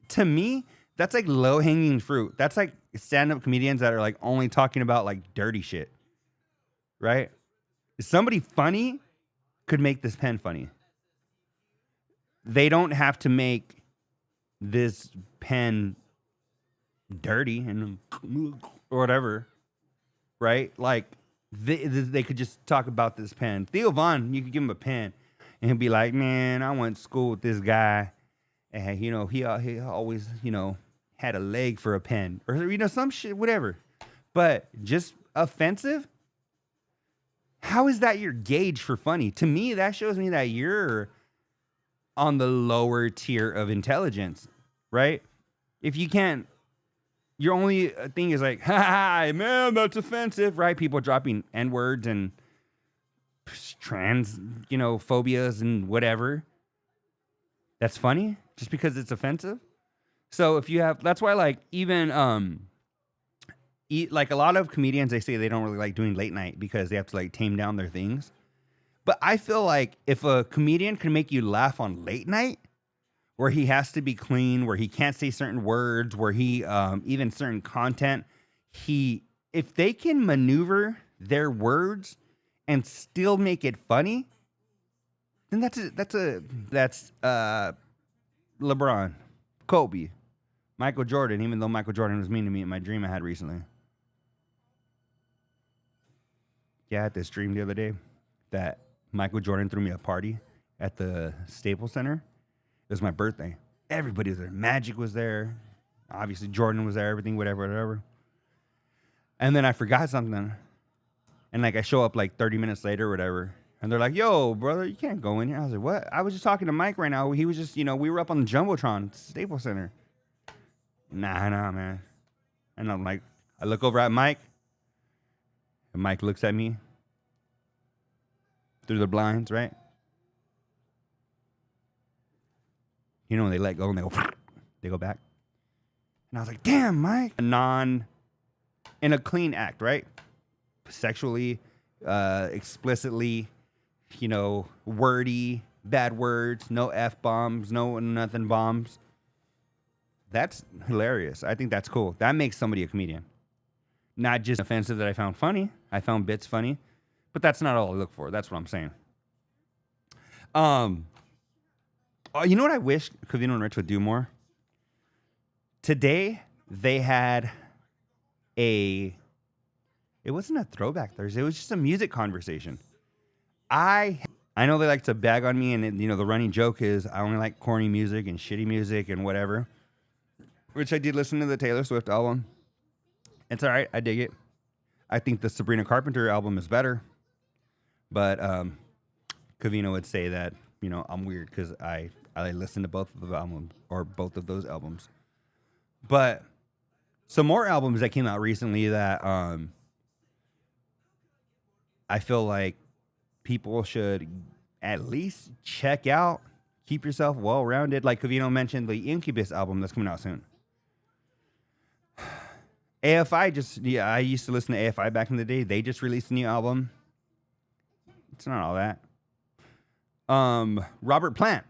to me, that's like low-hanging fruit. That's like stand-up comedians that are like only talking about like dirty shit, right? Somebody funny could make this pen funny. They don't have to make this pen dirty and or whatever, right? Like, they could just talk about this pen. Theo Von, you could give him a pen, and he'll be like, man, I went to school with this guy, and, he always, had a leg for a pen. Or, some shit, whatever. But just offensive? How is that your gauge for funny? To me, that shows me that you're on the lower tier of intelligence, right? If you can't, your only thing is like, hi, man, that's offensive, right? People dropping N-words and trans, phobias and whatever. that's funny just because it's offensive. So if you have, that's why like even like a lot of comedians, they say they don't really like doing late night because they have to like tame down their things. But I feel like if a comedian can make you laugh on late night, where he has to be clean, where he can't say certain words, where he even certain content, if they can maneuver their words and still make it funny, then that's LeBron, Kobe, Michael Jordan. Even though Michael Jordan was mean to me in my dream I had recently. Yeah, I had this dream the other day that Michael Jordan threw me a party at the Staples Center. It was my birthday. Everybody was there. Magic was there. Obviously, Jordan was there. Everything, whatever. And then I forgot something. And like I show up like 30 minutes later or whatever. And they're like, yo, brother, you can't go in here. I was like, what? I was just talking to Mike right now. He was just, we were up on the Jumbotron, Staples Center. Nah, man. And I'm like, I look over at Mike. And Mike looks at me through the blinds, right? When they let go and they go back. And I was like, damn, Mike. In a clean act, right? Sexually, explicitly, wordy, bad words, no F-bombs, no nothing bombs. That's hilarious. I think that's cool. That makes somebody a comedian. Not just offensive that I found funny. I found bits funny. But that's not all I look for. That's what I'm saying. You know what I wish Covino and Rich would do more? Today, they had it wasn't a throwback Thursday. It was just a music conversation. I know they like to bag on me, and the running joke is I only like corny music and shitty music and whatever. Which I did listen to the Taylor Swift album. It's all right. I dig it. I think the Sabrina Carpenter album is better. But Covino would say that, I'm weird because I listen to both of the albums or both of those albums. But some more albums that came out recently that I feel like people should at least check out. Keep yourself well-rounded. Like Covino mentioned, the Incubus album that's coming out soon. AFI I used to listen to AFI back in the day. They just released a new album. It's not all that. Robert Plant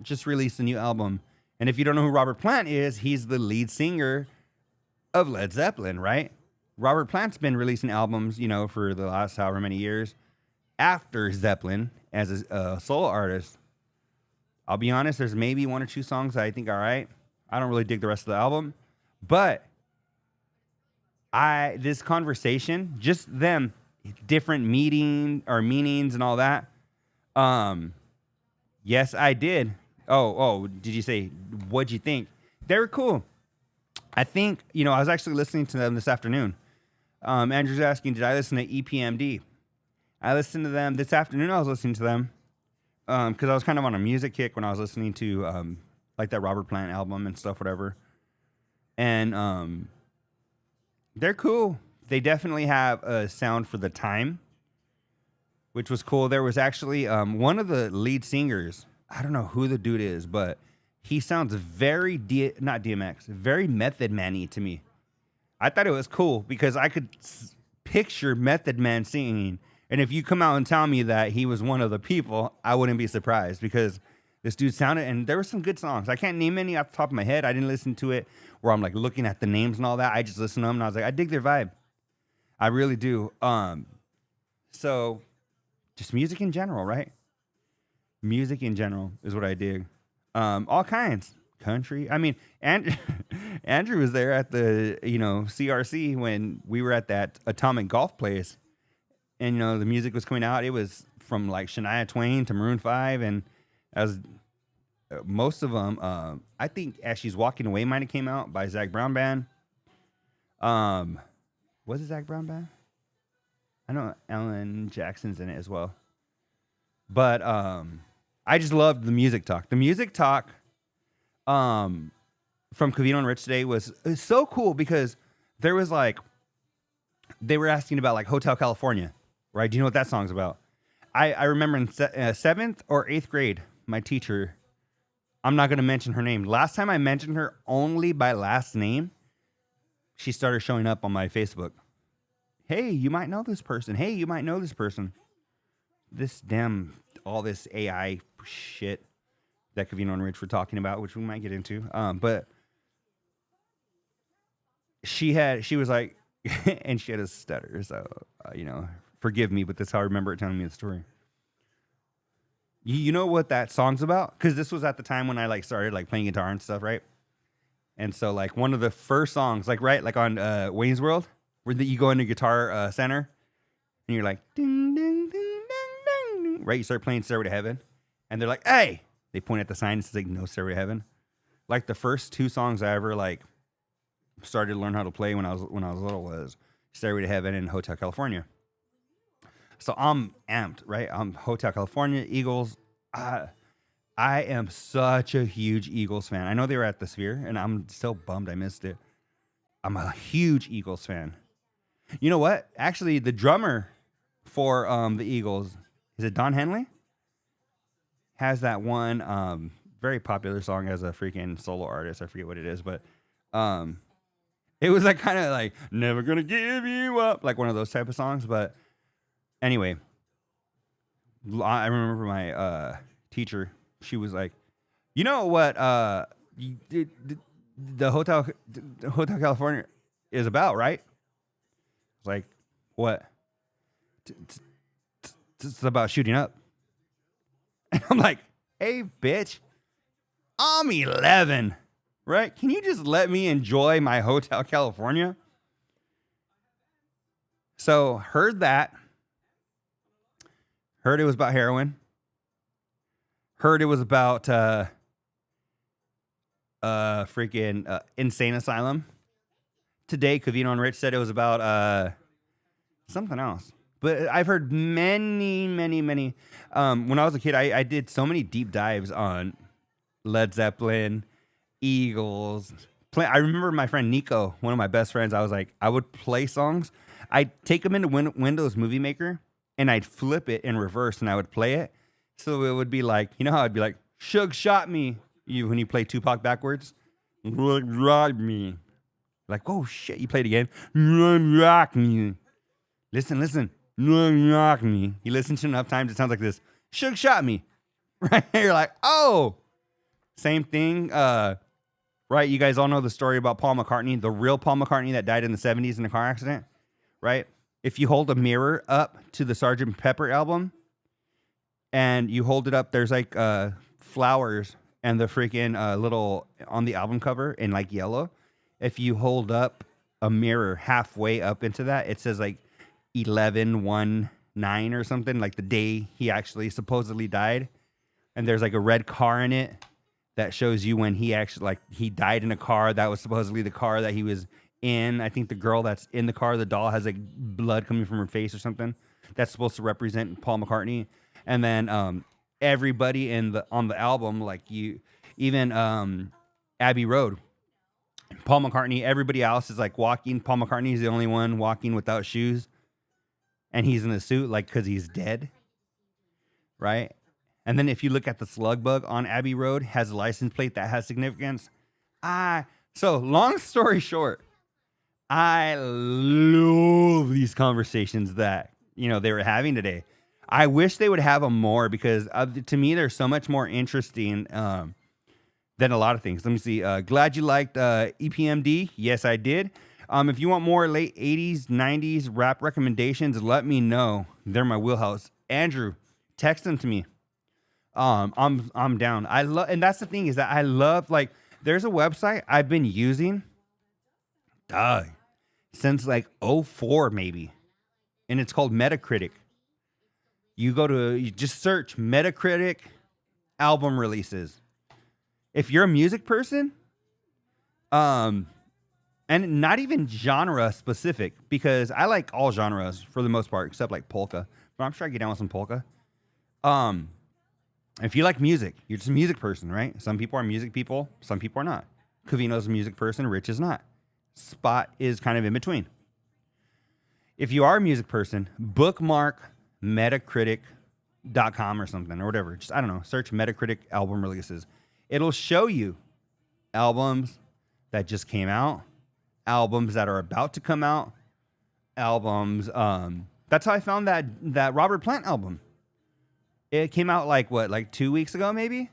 just released a new album. And if you don't know who Robert Plant is, he's the lead singer of Led Zeppelin, right? Robert Plant's been releasing albums, for the last however many years after Zeppelin as a solo artist. I'll be honest, there's maybe one or two songs that I think are all right. I don't really dig the rest of the album. But this conversation, just them, different meanings and all that. Yes, I did. Oh, did you say, what'd you think? They were cool. I think, I was actually listening to them this afternoon. Andrew's asking, did I listen to EPMD? I listened to them this afternoon. I was listening to them because I was kind of on a music kick when I was listening to like that Robert Plant album and stuff, whatever. And they're cool. They definitely have a sound for the time, which was cool. There was actually one of the lead singers. I don't know who the dude is, but he sounds very, not DMX, very Method Man-y to me. I thought it was cool because I could picture Method Man singing. And if you come out and tell me that he was one of the people, I wouldn't be surprised because this dude sounded, and there were some good songs. I can't name any off the top of my head. I didn't listen to it where I'm like looking at the names and all that. I just listened to them and I was like, I dig their vibe. I really do. So just music in general, right? Music in general is what I dig. All kinds. Country. I mean, Andrew was there at the, CRC when we were at that Atomic Golf place. And, the music was coming out. It was from like Shania Twain to Maroon 5. And as most of them, I think As She's Walking Away might have came out by Zach Brown Band. Was it Zach Brown Band? I know Alan Jackson's in it as well. But I just loved the music talk. The music talk from Covino and Rich today was so cool because there was like, they were asking about like Hotel California, right? Do you know what that song's about? I remember in 7th or 8th grade, my teacher I'm not going to mention her name. Last time I mentioned her only by last name, she started showing up on my Facebook. Hey, you might know this person. Hey, you might know this person. All this AI shit that Covino and Rich were talking about, which we might get into. But she was like, and she had a stutter. So, forgive me, but that's how I remember it telling me the story. You know what that song's about? Because this was at the time when I started playing guitar and stuff, right? And so one of the first songs, on Wayne's World, where you go into Guitar Center, and you're like, ding, ding, ding, ding, ding, right? You start playing Stairway to Heaven, and they're like, hey! They point at the sign and says, no Stairway to Heaven. Like, the first two songs I ever, started to learn how to play when I was little was Stairway to Heaven and Hotel California. So I'm amped, right? I'm Hotel California, Eagles. I am such a huge Eagles fan. I know they were at the Sphere, and I'm so bummed I missed it. I'm a huge Eagles fan. You know what? Actually, the drummer for the Eagles, is it Don Henley? Has that one very popular song as a freaking solo artist. I forget what it is, but it was kind of never gonna give you up, like one of those type of songs. But anyway, I remember my teacher. She was like, you know what the Hotel California is about, right? It's like, what? It's about shooting up. And I'm like, hey, bitch, I'm 11, right? Can you just let me enjoy my Hotel California? So heard that. Heard it was about heroin. Heard it was about insane asylum. Today, Covino and Rich said it was about something else. But I've heard many. When I was a kid, I did so many deep dives on Led Zeppelin, Eagles. I remember my friend Nico, one of my best friends. I would play songs. I'd take them into Windows Movie Maker, and I'd flip it in reverse, and I would play it. So it would be how I'd be like, Suge shot me. When you play Tupac backwards. Rock me. Like, oh, shit, you played again. Rock me. Listen. Rock me. You listen to enough times, it sounds like this. Suge shot me. Right? You're like, oh. Same thing. Right? You guys all know the story about Paul McCartney, the real Paul McCartney that died in the 70s in a car accident. Right? If you hold a mirror up to the Sgt. Pepper album and you hold it up, there's flowers and the freaking little on the album cover in yellow. If you hold up a mirror halfway up into that, it says 11/19 or something, like the day he actually supposedly died. And there's a red car in it that shows you when he actually he died in a car that was supposedly the car that he was in. I think the girl that's in the car, the doll, has blood coming from her face or something. That's supposed to represent Paul McCartney. And then everybody on the album, even Abbey Road, Paul McCartney, everybody else is walking. Paul McCartney's the only one walking without shoes. And he's in a suit because he's dead. Right? And then if you look at the slug bug on Abbey Road, has a license plate that has significance. So long story short, I love these conversations that, they were having today. I wish they would have them more because to me, they're so much more interesting than a lot of things. Let me see. Glad you liked EPMD. Yes, I did. If you want more late 80s, 90s rap recommendations, let me know. They're my wheelhouse. Andrew, text them to me. I'm down. And that's the thing is that I love, there's a website I've been using since 04 maybe. And it's called Metacritic. You just search Metacritic album releases. If you're a music person, and not even genre specific, because I like all genres for the most part, except polka. But I'm sure I get down with some polka. If you like music, you're just a music person, right? Some people are music people, some people are not. Covino's a music person, Rich is not. Spot is kind of in between. If you are a music person, bookmark Metacritic.com or something or whatever. Just, I don't know, search Metacritic album releases. It'll show you albums that just came out, albums that are about to come out, albums. That's how I found that Robert Plant album. It came out like 2 weeks ago, maybe.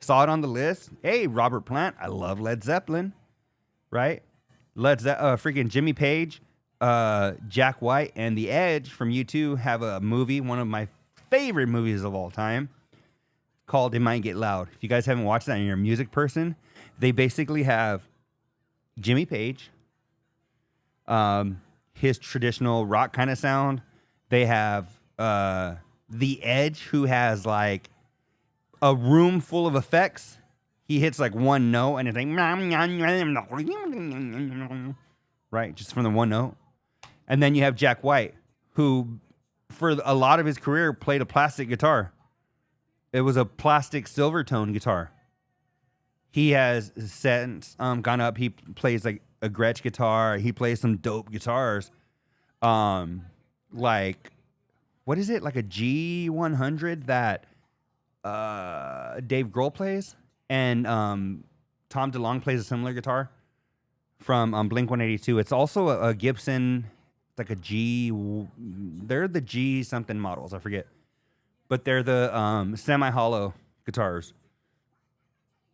Saw it on the list. Hey, Robert Plant. I love Led Zeppelin, right? Freaking Jimmy Page, Jack White, and The Edge from U2 have a movie, one of my favorite movies of all time, called It Might Get Loud. If you guys haven't watched that and you're a music person, they basically have Jimmy Page, his traditional rock kind of sound. They have The Edge, who has like a room full of effects. He hits like one note and it's like, right, just from the one note. And then you have Jack White, who for a lot of his career played a plastic guitar. It was a plastic silver tone guitar. He has since gone up. He plays like a Gretsch guitar. He plays some dope guitars. Like, what is it? Like a G100 that Dave Grohl plays, and Tom DeLonge plays a similar guitar from Blink-182. It's also a Gibson. It's like a G. They're the G something models. I forget, but they're the semi-hollow guitars.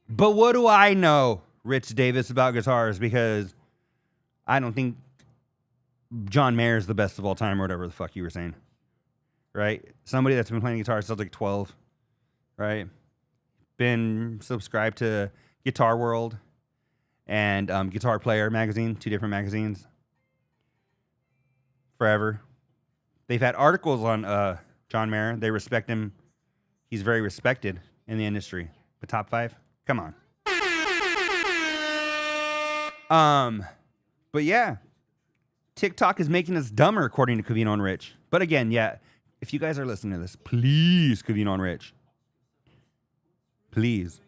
But what do I know, Rich Davis, about guitars? Because I don't think John Mayer is the best of all time, or whatever the fuck you were saying. Right? Somebody that's been playing guitar since like 12. Right? Been subscribed to Guitar World and Guitar Player magazine, 2 different magazines. Forever. They've had articles on John Mayer. They respect him. He's very respected in the industry. The top 5? Come on. But yeah, TikTok is making us dumber, according to Covino and Rich. But again, yeah, if you guys are listening to this, please, Covino and Rich, please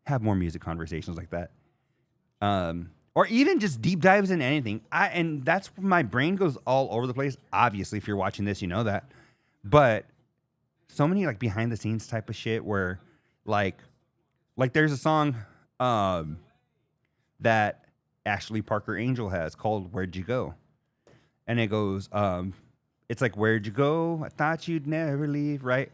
have more music conversations like that. Or even just deep dives in anything. And that's where my brain goes all over the place. Obviously, if you're watching this, you know that. But so many like behind the scenes type of shit where like there's a song that Ashley Parker Angel has called Where'd You Go? And it goes, it's like, where'd you go? I thought you'd never leave, right?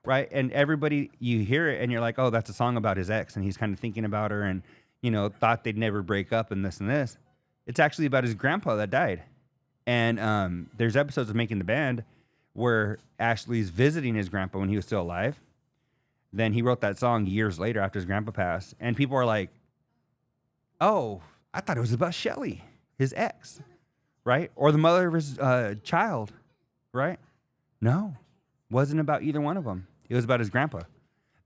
Right? And everybody, you hear it and you're like, oh, that's a song about his ex. And he's kind of thinking about her and, you know, thought they'd never break up and this and this. It's actually about his grandpa that died. And there's episodes of Making the Band where Ashley's visiting his grandpa when he was still alive. Then he wrote that song years later after his grandpa passed. And people are like, oh, I thought it was about Shelly, his ex, right? Or the mother of his child, right? No, wasn't about either one of them. It was about his grandpa.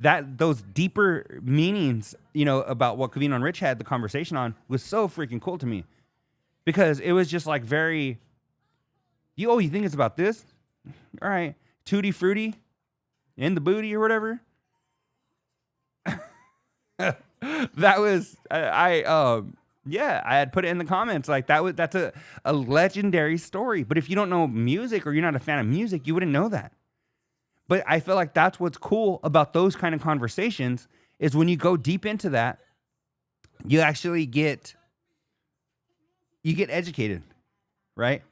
Those deeper meanings, you know, about what Covino and Rich had the conversation on was so freaking cool to me. Because it was just like very, you think it's about this? All right, Tutti Frutti in the booty or whatever. That was I had put it in the comments like that's a legendary story. But if you don't know music or you're not a fan of music, you wouldn't know that. But I feel like that's what's cool about those kind of conversations is when you go deep into that, you actually get educated, right?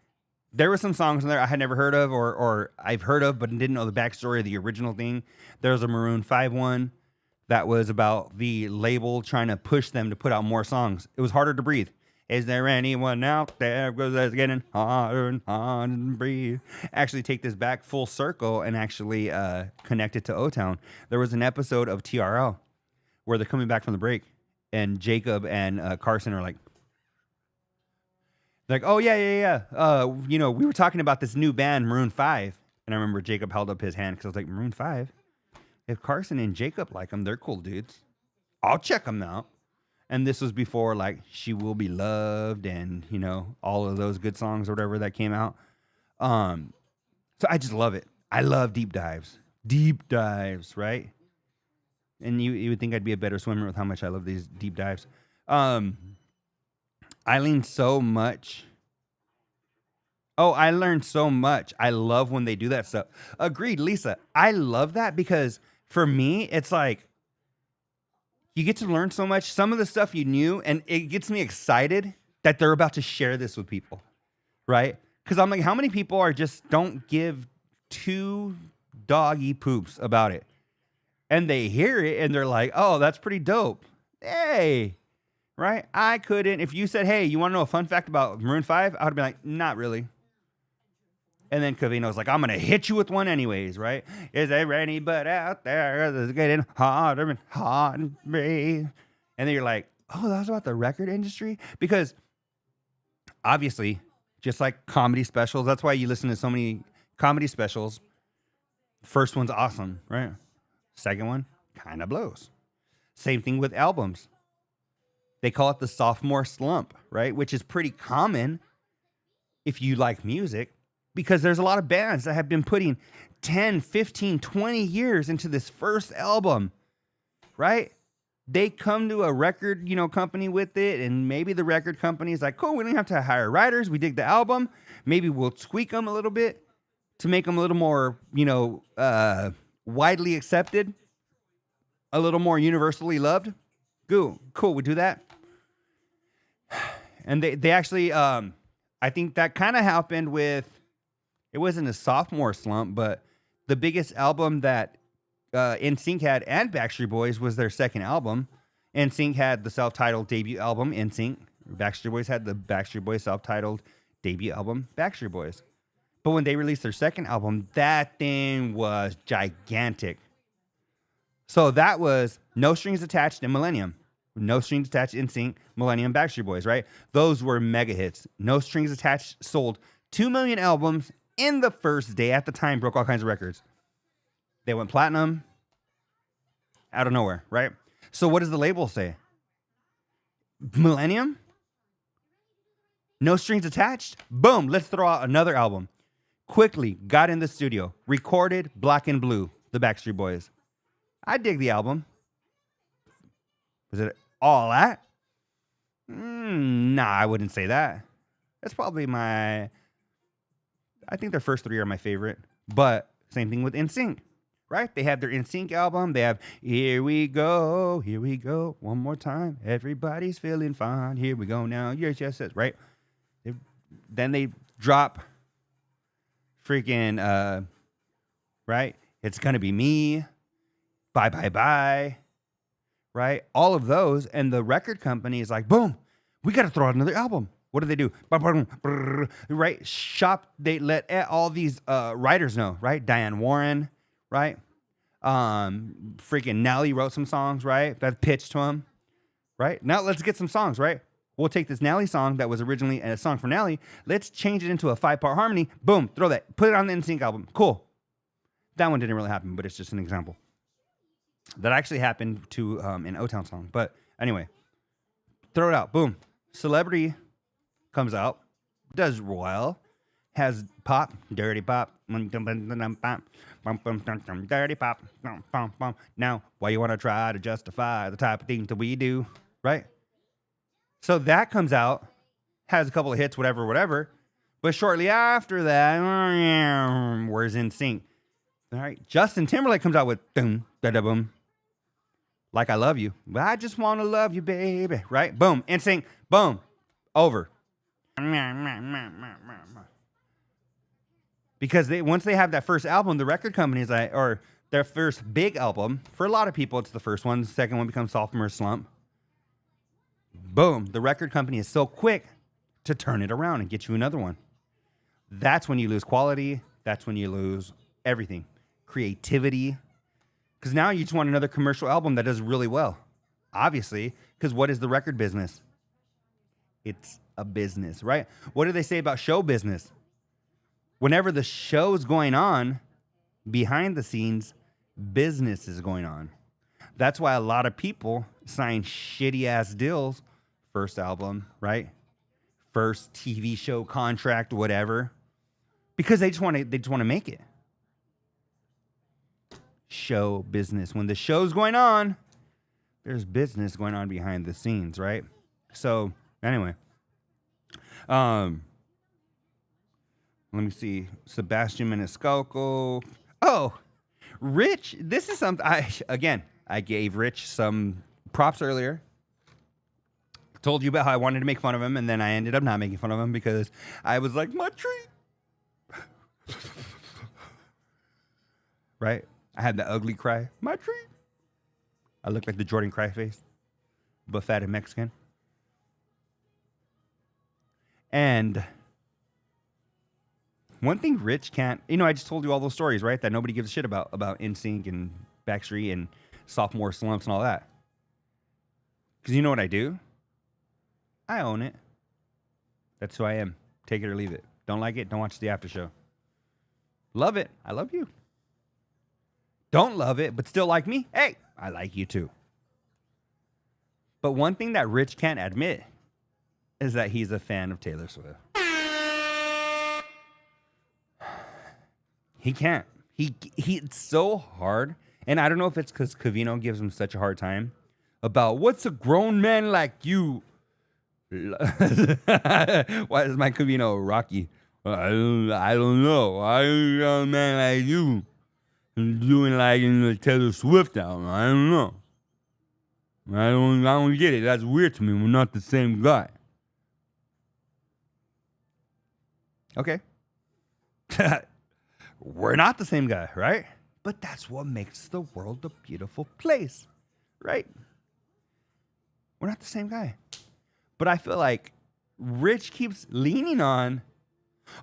There were some songs in there I had never heard of or I've heard of but didn't know the backstory of the original thing. There was a Maroon 5 one that was about the label trying to push them to put out more songs. It was Harder to Breathe. Is there anyone out there that's getting harder and harder to breathe? Actually take this back full circle and actually connect it to O-Town. There was an episode of TRL where they're coming back from the break and Jacob and Carson are like, oh, yeah. You know, we were talking about this new band, Maroon 5. And I remember Jacob held up his hand because I was like, Maroon 5? If Carson and Jacob like them, they're cool dudes. I'll check them out. And this was before, like, She Will Be Loved and, you know, all of those good songs or whatever that came out. So I just love it. I love deep dives. Deep dives, right? And you would think I'd be a better swimmer with how much I love these deep dives. I lean so much Oh, I learned so much. I love when they do that stuff. Agreed, Lisa. I love that because for me, it's like you get to learn so much. Some of the stuff you knew, and it gets me excited that they're about to share this with people, right? Because I'm like, how many people are just don't give two doggy poops about it? And they hear it and they're like, oh, that's pretty dope. Hey, right? I couldn't. If you said, hey, you want to know a fun fact about Maroon 5? I would be like, not really. And then Cavino's like, I'm going to hit you with one anyways, right? Is there anybody out there that's getting harder and harder? And then you're like, oh, that was about the record industry? Because obviously, just like comedy specials, that's why you listen to so many comedy specials. First one's awesome, right? Second one kind of blows. Same thing with albums. They call it the sophomore slump, right? Which is pretty common if you like music. Because there's a lot of bands that have been putting 10, 15, 20 years into this first album, right? They come to a record, company with it, and maybe the record company's like, cool, we don't have to hire writers. We dig the album. Maybe we'll tweak them a little bit to make them a little more, widely accepted, a little more universally loved. Cool, we do that. And they actually, I think that kind of happened with, it wasn't a sophomore slump, but the biggest album that NSYNC had and Backstreet Boys was their second album. NSYNC had the self-titled debut album, NSYNC. Backstreet Boys had the Backstreet Boys self-titled debut album, Backstreet Boys. But when they released their second album, that thing was gigantic. So that was No Strings Attached and Millennium. No Strings Attached, NSYNC, Millennium, Backstreet Boys, right? Those were mega hits. No Strings Attached sold 2 million albums in the first day. At the time, broke all kinds of records. They went platinum out of nowhere, right? So what does the label say? Millennium? No Strings Attached? Boom, let's throw out another album. Quickly got in the studio, recorded Black and Blue, the Backstreet Boys. I dig the album. Was it all that? Nah, I wouldn't say that. That's probably I think their first three are my favorite. But same thing with NSYNC, right? They have their NSYNC album. They have Here We Go, one more time. Everybody's feeling fine. Here we go now. Yes, right? Then they drop freaking, right? It's Gonna Be Me. Bye, bye, bye. Right? All of those. And the record company is like, boom, we got to throw out another album. What do? Right? They let all these writers know, right? Diane Warren, right? Freaking Nelly wrote some songs, right? That pitched to him, right? Now let's get some songs, right? We'll take this Nelly song that was originally a song for Nelly. Let's change it into a 5-part harmony. Boom, throw that. Put it on the NSYNC album. Cool. That one didn't really happen, but it's just an example. That actually happened to an O-Town song. But anyway, throw it out. Boom. Celebrity comes out, does well, has pop, dirty pop, dirty pop. Now, why you want to try to justify the type of things that we do, right? So that comes out, has a couple of hits, whatever. But shortly after that, where's NSYNC? All right, Justin Timberlake comes out with boom, boom, Like I Love You. I just want to love you, baby. Right? Boom. NSYNC. Boom. Over. Because once they have that first album, the record companies, or their first big album, for a lot of people, it's the first one. The second one becomes Sophomore Slump. Boom. The record company is so quick to turn it around and get you another one. That's when you lose quality. That's when you lose everything. Creativity. Because now you just want another commercial album that does really well. Obviously, because what is the record business? It's a business, right? What do they say about show business? Whenever the show's going on, behind the scenes, business is going on. That's why a lot of people sign shitty-ass deals. First album, right? First TV show contract, whatever. Because they just want to make it. Show business. When the show's going on, there's business going on behind the scenes, right? So anyway, Let me see. Sebastian Maniscalco. Oh, Rich. This is something. I gave Rich some props earlier. Told you about how I wanted to make fun of him, and then I ended up not making fun of him because I was like, my tree. Right? I had the ugly cry. My tree. I look like the Jordan cry face, but fat and Mexican. And one thing Rich can't, I just told you all those stories, right? That nobody gives a shit about NSYNC and Backstreet and Sophomore slumps and all that. Because you know what I do? I own it. That's who I am. Take it or leave it. Don't like it? Don't watch the after show. Love it? I love you. Don't love it, but still like me? Hey, I like you too. But one thing that Rich can't admit is that he's a fan of Taylor Swift. He can't. It's so hard. And I don't know if it's because Covino gives him such a hard time about what's a grown man like you. Why is my Covino Rocky? I don't know. I'm a grown man like you. Doing like in the Taylor Swift album. I don't know. I don't get it. That's weird to me. We're not the same guy. Okay. We're not the same guy, right? But that's what makes the world a beautiful place, right? We're not the same guy. But I feel like Rich keeps leaning on,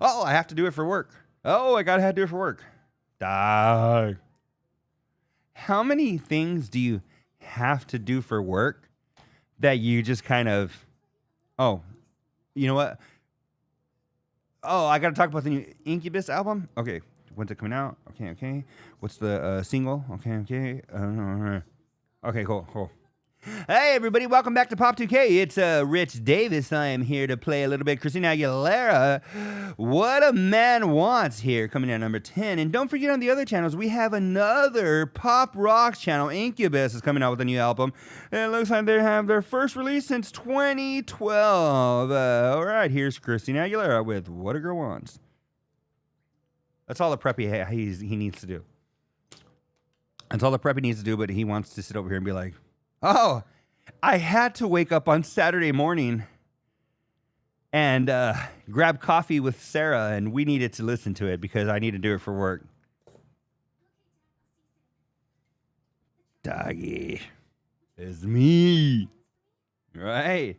oh, I have to do it for work. Oh, I gotta have to do it for work. Dog. How many things do you have to do for work that you just kind of, oh, you know what? Oh, I gotta talk about the new Incubus album. Okay, when's it coming out? Okay. What's the single? Okay. Okay, cool. Hey, everybody, welcome back to Pop 2K. It's Rich Davis. I am here to play a little bit Christina Aguilera. What a Man Wants here, coming in at number 10. And don't forget, on the other channels, we have another pop rock channel. Incubus is coming out with a new album. And it looks like they have their first release since 2012. All right, here's Christina Aguilera with What a Girl Wants. That's all the prep he needs to do. That's all the prep he needs to do, but he wants to sit over here and be like, oh, I had to wake up on Saturday morning and grab coffee with Sarah, and we needed to listen to it because I need to do it for work. Doggy, it's me, right?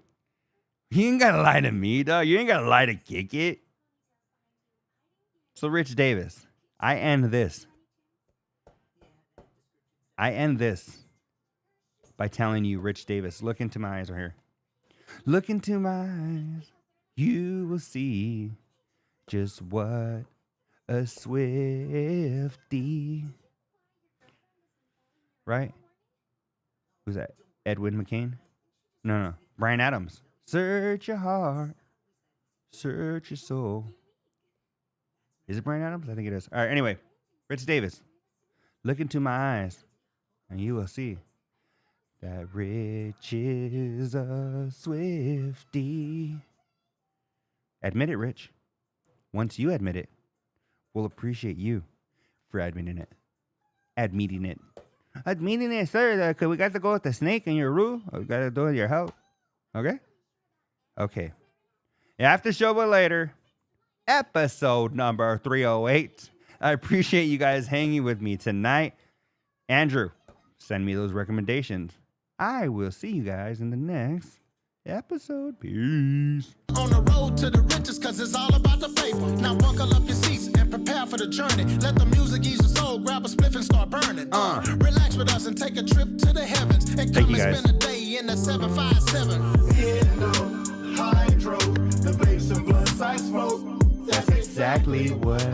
You ain't gotta lie to me, dog. You ain't gotta lie to kick it. So, Rich Davis, I end this by telling you, Rich Davis, look into my eyes right here. Look into my eyes, you will see just what a Swifty. Right? Who's that? Edwin McCain? No. Bryan Adams. Search your heart, search your soul. Is it Bryan Adams? I think it is. All right, anyway, Rich Davis, look into my eyes, and you will see that Rich is a Swifty. Admit it, Rich. Once you admit it, we'll appreciate you for admitting it. Admitting it, sir. We got to go with the snake in your room. We got to do it in your house. Okay? Okay. After show, but later. Episode number 308. I appreciate you guys hanging with me tonight. Andrew, send me those recommendations. I will see you guys in the next episode. Peace. On the road to the riches, cause it's all about the paper. Now buckle up your seats and prepare for the journey. Let the music ease your soul, grab a spliff and start burning. Relax with us and take a trip to the heavens. And come and spend a day in the 757. Hydro, the bass and blood side smoke. That's exactly what